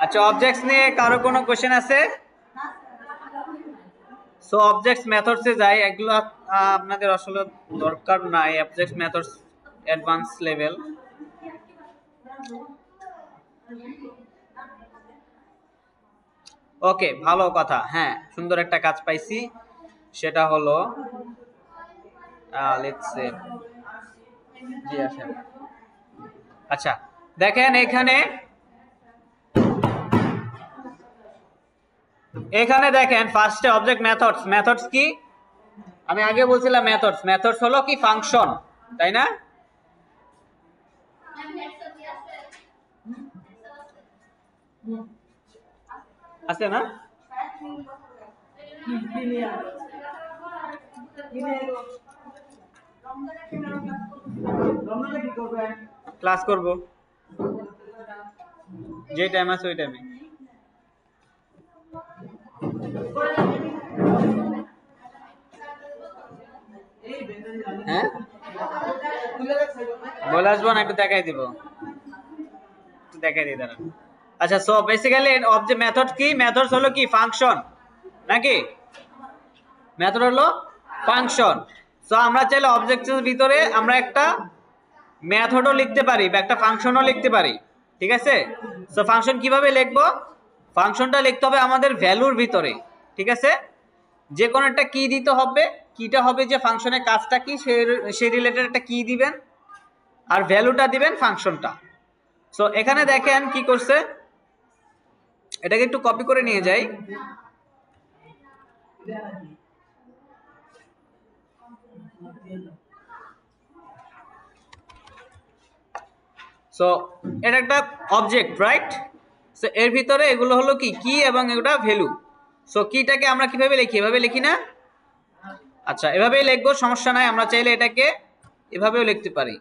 আচ্ছা, অবজেক্টস নিয়ে কারো কোনো কোশ্চেন আছে? সো অবজেক্টস মেথডসে যাই, এগুলো আপনাদের আসলে দরকার নাই। Objects methods advance level. Okay, ভালো কথা। হ্যাঁ, সুন্দর একটা কাজ পাইছি, সেটা হলো লেটস সে জি আসেন। আচ্ছা দেখেন, এখানে দেখেন ফার্স্টে অবজেক্ট মেথডস। মেথডস কি? আমি আগে বলছিলাম মেথডস। মেথডস হলো কি ফাংশন, তাই না? আছে না? ক্লাস করব, যে টাইম আছে ওই টাইমে। হ্যাঁ, বলে আসবো না, একটু দেখাই দিব, একটু দেখাই দিই দাঁড়ান। আচ্ছা, সো বেসিক্যালি অবজেক্ট মেথড কি? মেথডস হলো কি ফাংশন, নাকি? মেথড হলো ফাংশন। সো আমরা চাইলে অবজেক্টের ভিতরে আমরা একটা মেথডও লিখতে পারি বা একটা ফাংশনও লিখতে পারি, ঠিক আছে? সো ফাংশন কিভাবে লিখবো? ফাংশনটা লিখতে হবে আমাদের ভ্যালুর ভিতরে, ঠিক আছে? যে কোনো একটা কি দিতে হবে, কিটা হবে যে ফাংশনের কাজটা কি সেই রিলেটেড একটা কি দিবেন, আর ভ্যালুটা দিবেন ফাংশনটা। সো এখানে দেখেন কি করছে, এটাকে একটু কপি করে নিয়ে যাই। সো এটা একটা অবজেক্ট, রাইট? সো এর ভিতরে এগুলো হলো কি কি এবং এটা ভ্যালু। সো কিটাকে আমরা কিভাবে লিখি? এভাবে লিখি না? আচ্ছা, এভাবেই লিখবো, সমস্যা নাই। আমরা চাইলে এটাকে এভাবেও লিখতে পারি।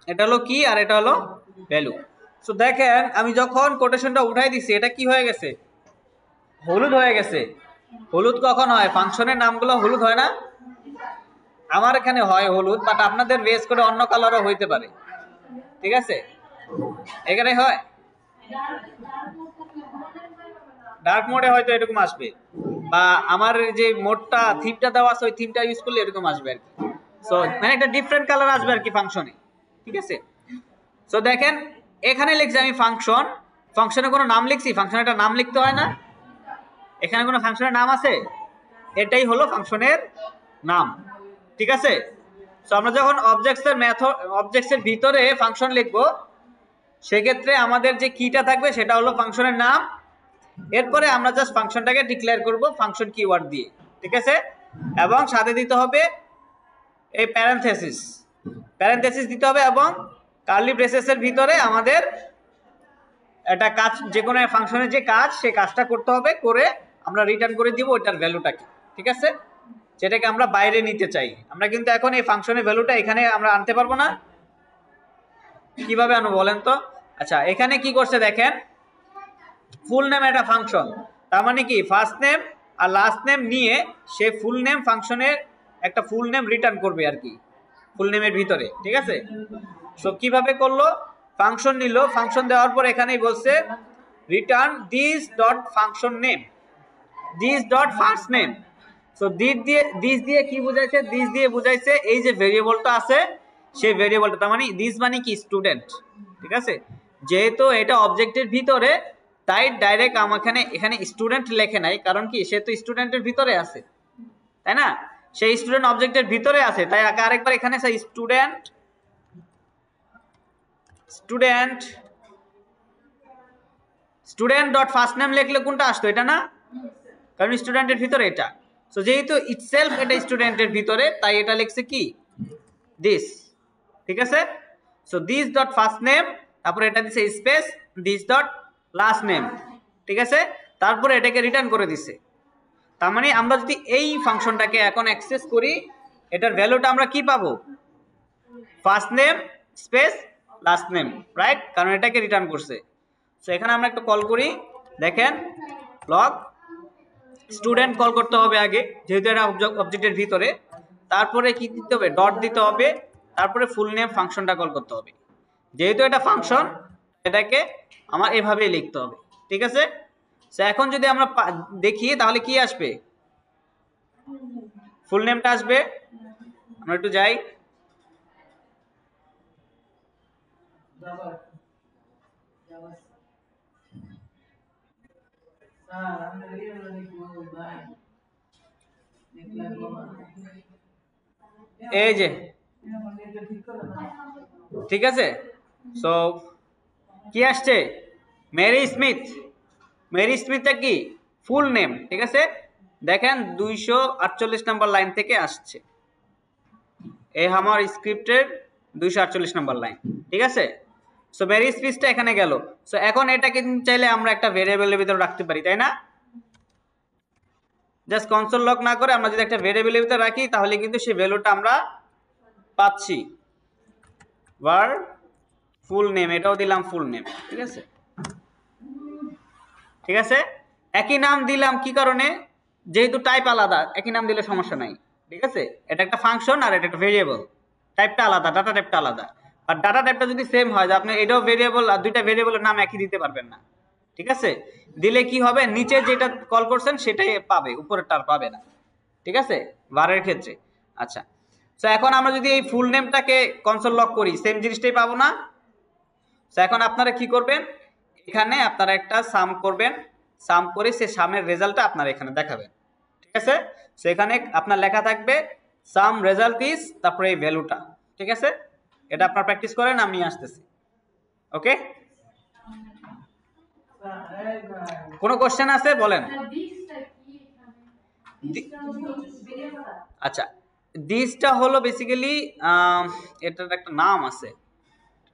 এটা হলো কি আর এটা হলো ভ্যালু। সো দেখেন আমি যখন কোটেশনটা উঠাই দিছি, এটা কি হয়ে গেছে? হলুদ হয়ে গেছে। হলুদ কখন হয়? ফাংশনের নামগুলো হলুদ হয় না? আমার এখানে হয় হলুদ, বাট আপনাদের বেস করে অন্য কালারও হইতে পারে, ঠিক আছে? এখানে হয় ডার্ক মোডে হয়তো এরকম আসবে, বা আমার যে মোডটা থিমটা দেওয়া আছে ওই থিমটা ইউজ করলে এরকম আসবে আর কি। সো মানে একটা ডিফারেন্ট কালার আসবে আর কি ফাংশনে, ঠিক আছে? সো দেখেন এখানে লিখছি আমি ফাংশন। ফাংশনে কোনো নাম লিখছি? ফাংশনে একটা নাম লিখতে হয় না? এখানে কোনো ফাংশনের নাম আছে? এটাই হলো ফাংশনের নাম, ঠিক আছে? সো আমরা যখন অবজেক্টসের ভিতরে ফাংশন লিখবো, সেক্ষেত্রে আমাদের যে কিটা থাকবে সেটা হলো ফাংশনের নাম। এরপরে আমরা জাস্ট ফাংশনটাকে ডিক্লেয়ার করব ফাংশন কিওয়ার্ড দিয়ে, ঠিক আছে? এবং সাথে দিতে হবে এই প্যারেনথেসিস দিতে হবে, এবং কার্লি ব্রেসেসের ভিতরে আমাদের একটা কাজ, যে কোনো ফাংশনের যে কাজ, সেই কাজটা করতে হবে, করে আমরা রিটার্ন করে দিব ওইটার ভ্যালুটাকে, ঠিক আছে? যেটাকে আমরা বাইরে নিতে চাই। আমরা কিন্তু এখন এই ফাংশনের ভ্যালুটা এখানে আমরা আনতে পারবো না। কিভাবে আনবো বলেন তো? আচ্ছা, এখানে কি করছে দেখেন, ফুল নেম একটা ফাংশন, তার মানে কি ফার্স্ট নেম আর লাস্ট নেম নিয়ে সে ফুল নেম ফাংশনের একটা ফুল নেম রিটার্ন করবে আর কি, ফুল নেমের ভিতরে, ঠিক আছে? সো কিভাবে করলো? ফাংশন নিল, ফাংশন দেওয়ার পর এখানেই বলছে return this dot function name, this dot first name. So this দিয়ে কি বুঝাইছে? দিস দিয়ে বুঝাইছে এই যে ভেরিয়েবলটা আছে সেই ভেরিয়েবলটা, তার মানে দিস মানে কি স্টুডেন্ট, ঠিক আছে? যেহেতু এটা অবজেক্টের ভিতরে, তাই ডাইরেক্ট আমাকে এখানে স্টুডেন্ট লেখে নাই, কারণ কি সে তো স্টুডেন্টের ভিতরে আছে, তাই না? সেই স্টুডেন্ট অবজেক্টের ভিতরে আছে, তাই আরেকবার এখানে স্টুডেন্ট ডট ফার্স্ট নেম লিখলে কোনটা আসতো? এটা না, কারণ স্টুডেন্টের ভিতরে এটা। সো যেহেতু ইটসেলফ এটা স্টুডেন্টের ভিতরে, তাই এটা লিখছে কি দিস, ঠিক আছে? So this dot first name, তারপরে এটা দিছে space this dot last name, ঠিক আছে? তারপরে এটাকে রিটার্ন করে দিছে। তার মানে আমরা যদি এই ফাংশনটাকে এখন অ্যাক্সেস করি, এটার ভ্যালুটা আমরা কি পাবো? First name space last name, right? কারণ এটাকে রিটার্ন করছে। সো এখানে আমরা একটা কল করি, দেখেন লগ স্টুডেন্ট কল করতে হবে আগে, যেহেতু এটা অবজেক্টের ভিতরে। তারপরে কি দিতে হবে? ডট দিতে হবে, তারপরে ফুল নেম ফাংশনটা কল করতে হবে। যেহেতু এটা ফাংশন, এটাকে আমার এভাবেই লিখতে হবে, ঠিক আছে। সো এখন যদি আমরা দেখি তাহলে কি আসবে, ফুল নেমটা আসবে। আমরা একটু যাই, এই যে, ঠিক আছে। সো কি আসছে, মেরি স্মিথ। মেরি স্মিথটা কি ফুল নেম, ঠিক আছে। দেখেন 248 নম্বর লাইন থেকে আসছে, এই আমার স্ক্রিপ্টের 248 নম্বর লাইন, ঠিক আছে। সো মেরি স্মিথটা এখানে গেল। সো এখন এটাকে চাইলে আমরা একটা ভেরিয়েবলের ভিতরে রাখতে পারি, তাই না? জাস্ট কনসোল লক না করে আমরা যদি একটা ভেরিয়েবলের ভিতরে রাখি তাহলে কিন্তু সেই ভ্যালুটা আমরা পাচ্ছি। var ফুল নেম, এটাও দিলাম ফুল নেম, ঠিক আছে। ঠিক আছে, একই নাম দিলাম কি কারণে, যেহেতু টাইপ আলাদা একই নাম দিলে সমস্যা নাই, ঠিক আছে। এটা একটা ফাংশন আর এটা একটা ভেরিয়েবল, টাইপটা আলাদা, ডাটা টাইপটা আলাদা। আর ডাটা টাইপটা যদি সেম হয় যে আপনি এটাও ভেরিয়েবল আর দুইটা ভেরিয়েবলের নাম একই দিতে পারবেন না, ঠিক আছে। দিলে কি হবে, নিচে যেটা কল করছেন সেটাই পাবে, উপরেরটা আর পাবে না, ঠিক আছে, ভারের ক্ষেত্রে। আচ্ছা, তো এখন আমরা যদি এই ফুল নেমটাকে কনসোল লক করি সেম জিনিসটাই পাবো না। তো এখন আপনারা কি করবেন, এখানে আপনারা একটা সাম করবেন, সাম করে সে সামের রেজাল্টটা আপনারা এখানে দেখাবেন, ঠিক আছে। সো এখানে আপনার লেখা থাকবে সাম রেজাল্ট ইজ, তারপরে এই ভ্যালুটা, ঠিক আছে। এটা আপনারা প্র্যাকটিস করেন, আমি নিয়ে আসতেছি। ওকে, কোনো কোশ্চেন আছে বলেন। আচ্ছা, দিসটা হলো বেসিক্যালি এটার একটা নাম আছে,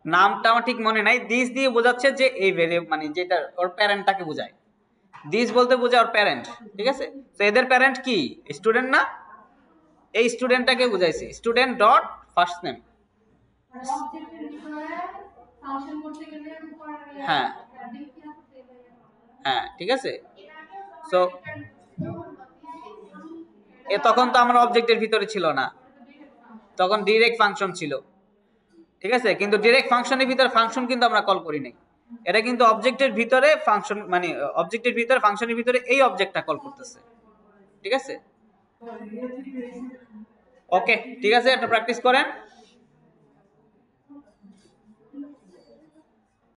নামটা আমার ঠিক মনে নাই। দিস দিয়ে বোঝাচ্ছে যে এই ভেরিয়েবল মানে যেটা ওর প্যারেন্টটাকে বোঝায়, দিস বলতে বোঝায় ওর প্যারেন্ট, ঠিক আছে। তো এদের প্যারেন্ট কি স্টুডেন্ট না, এই স্টুডেন্টটাকে বুঝাইছি, স্টুডেন্ট ডট ফার্স্ট নেম। হ্যাঁ হ্যাঁ, ঠিক আছে। সো তখন তো আমরা অবজেক্টের ভিতরে ছিল না, তখন ডিরেক্ট ফাংশন ছিল, ঠিক আছে। কিন্তু ডিরেক্ট ফাংশনের ভিতরে ফাংশন কিন্তু আমরা কল করি নাই, এটা কিন্তু অবজেক্টের ভিতরে ফাংশন, মানে অবজেক্টের ভিতরে ফাংশনের ভিতরে এই অবজেক্টটা কল করতেছে, ঠিক আছে। ওকে, ঠিক আছে, এটা প্র্যাকটিস করেন।